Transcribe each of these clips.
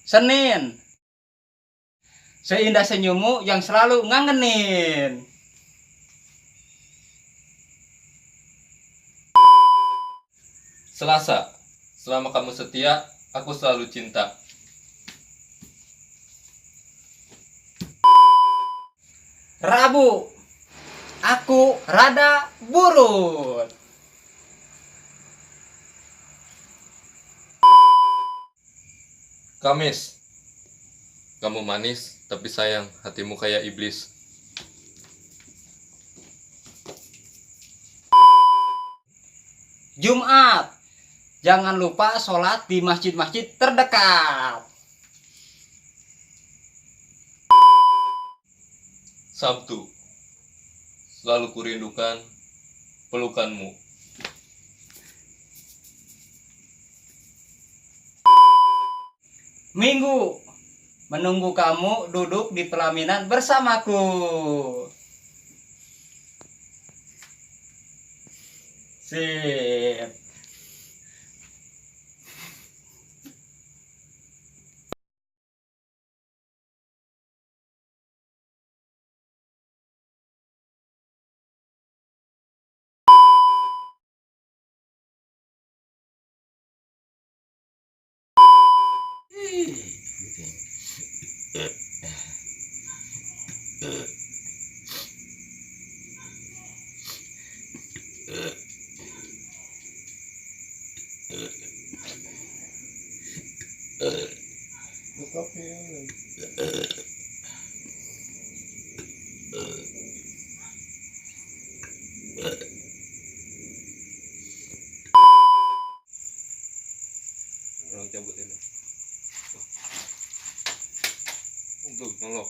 Senin, seindah senyummu yang selalu ngangenin. Selasa, selama kamu setia, aku selalu cinta. Rabu, aku rada burut. Kamis, kamu manis, tapi sayang, hatimu kayak iblis. Jumat, jangan lupa sholat di masjid-masjid terdekat. Sabtu, selalu kurindukan pelukanmu. Minggu, menunggu kamu duduk di pelaminan bersamaku. Sip. Orang cabut ini. Untuk nyolok.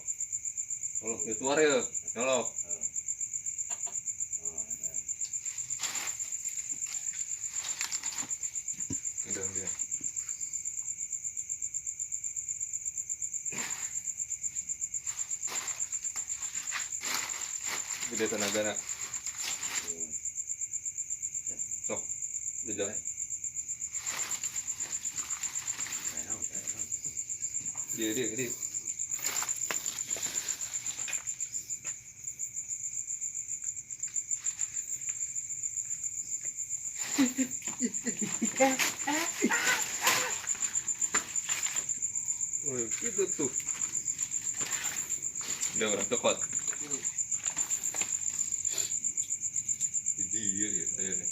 Nyolok itu ya, nyolok. Udah dia. Gede tenaga nak. Sok, udah jalan. Dia. Oh, itu tuh. Udah orang coklat. Dia ya, ayo nih.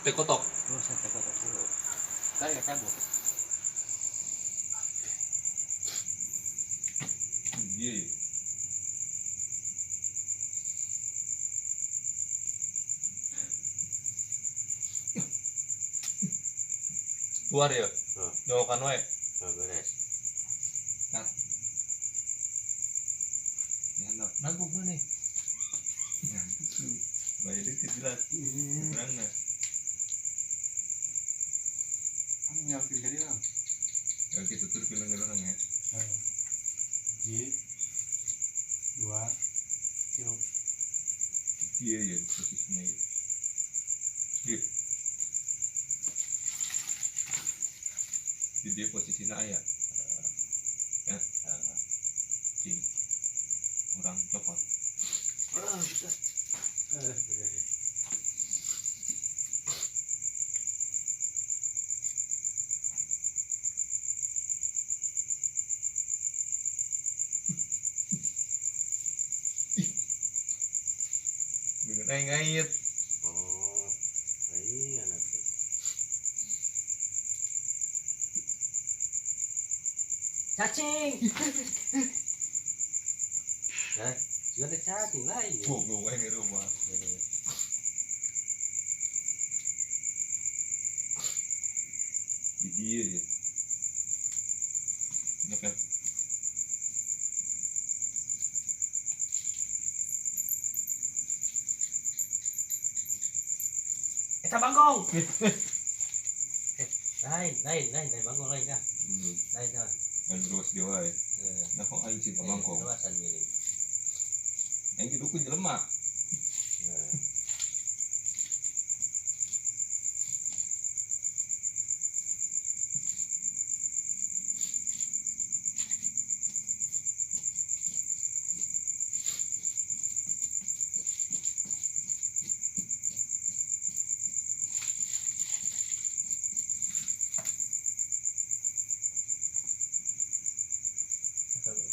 Tekotok. Saya cabut. Dia ya. Luar ya. Nyokan wae. Beres. Nangku mana? Bayi deket jelas. Terang nggak? Yang kiri bang. Ya kita tuh film orang ya. J 2 kilo. Dia ya posisinya ya. Dia. Dia posisinya ayah. Ya. Cing. Orang copot. Dengan ngait. Oh, ini anak tuh. Cacing. Ya, juga ada cacing lain. Gue di rumah. Di dia ya. Enak. tolong. Lain bangkong lain kan. Lain kan. Ayo terus dia wae. Nah kok aing cinta mangkong. Luasan gini. Aing didukun jelema.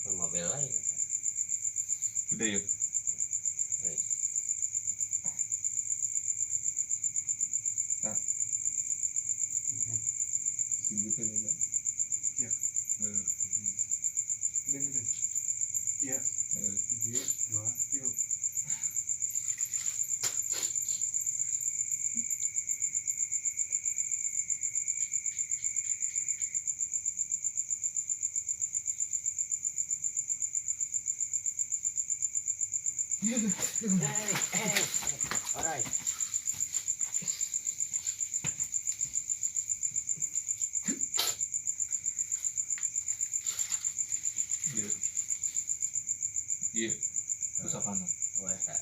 Ke mobil lain. Udah ya. Tunjukkan ya. Iya. Gitu. Iya. 2 kilo. Alright. Iya. Iya. Usapan. Wah, tak.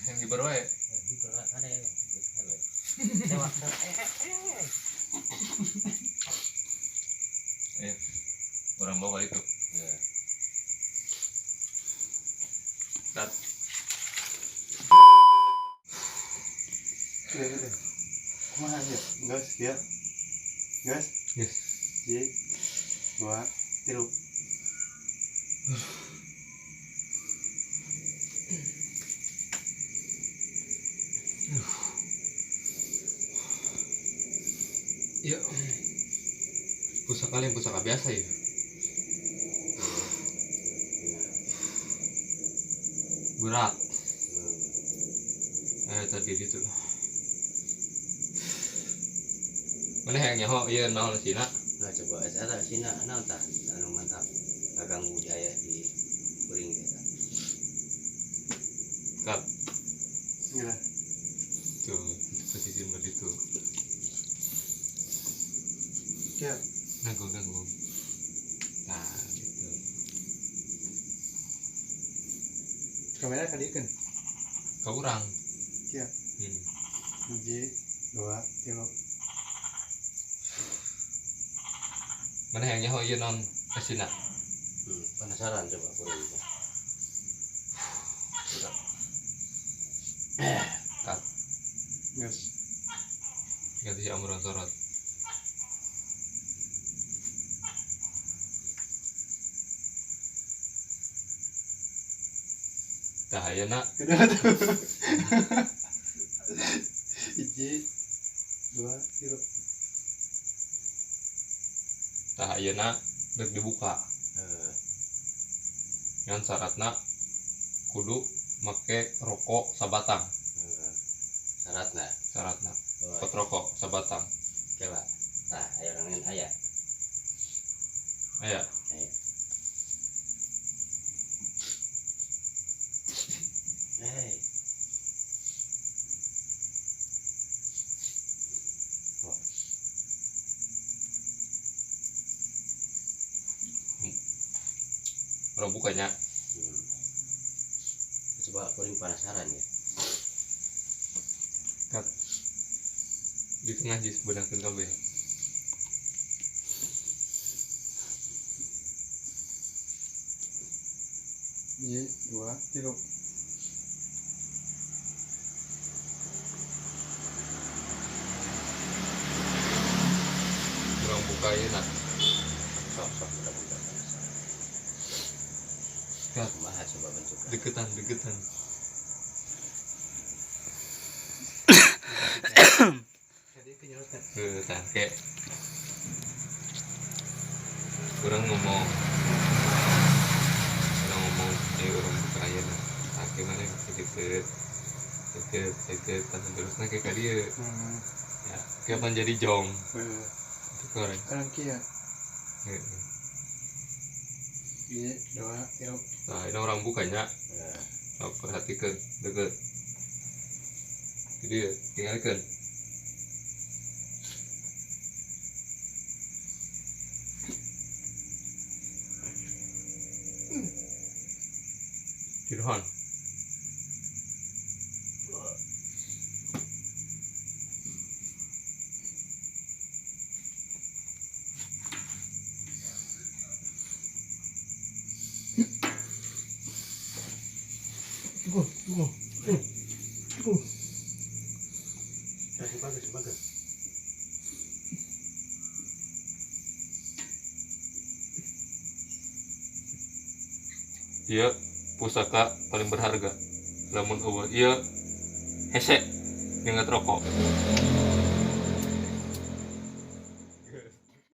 Yang di bawah ya. Ini berat ada ya. Lewat. Orang bawa itu. Ya. Dat. Sudah. Kumaha ya? Gas ya. Gas. Yes. 2 3. Iya. Pusaka biasa ya. Berat. Tadi itu. Mana yang nyaho ieu naon sina? Nah, coba eta sina naon tah anu mantap. Ganggu jaya di kuring eta. Kap. Iya. Tuh, posisi begitu. Ya. Ganggu. Nah, gitu. Kamera kadikeun. Ka urang. Ya. 2 3. Mana yang nyaho ieu naon asina? Penasaran coba kuring. Kap. Gas. Ganti si amuran sorot. Tah ayeuna Kedua tuh. 2 3. tah ayeuna deuk dibuka. Ngan syaratna kudu make rokok sabatang. Syaratna pot rokok sabatang. Coba. Tah, aya rangan aya. Aya. Hey. Orang bukanya Coba kuring penasaran ya. kat di tengah jis bedakeun kabeh. Iya, 2 3. Orang buka ayeuna. Sok mudah-mudahan. Kat Kumaha coba bentuknya. deketan. Jadi kenyorotan. Tah ke orang ngomong orang buka ayeuna. Tah ke mana deket terusna ke ka dieu. Ya, kapan jadi jong? Itu korek. Orang kia. Iya, 2 3. Nah, ini orang bukanya. Perhatikan deket. Jadi tinggalkan. Kirhan. Bagus, bagus. Iya pusaka paling berharga. Lamun eueuh ieu hese nyengat rokok.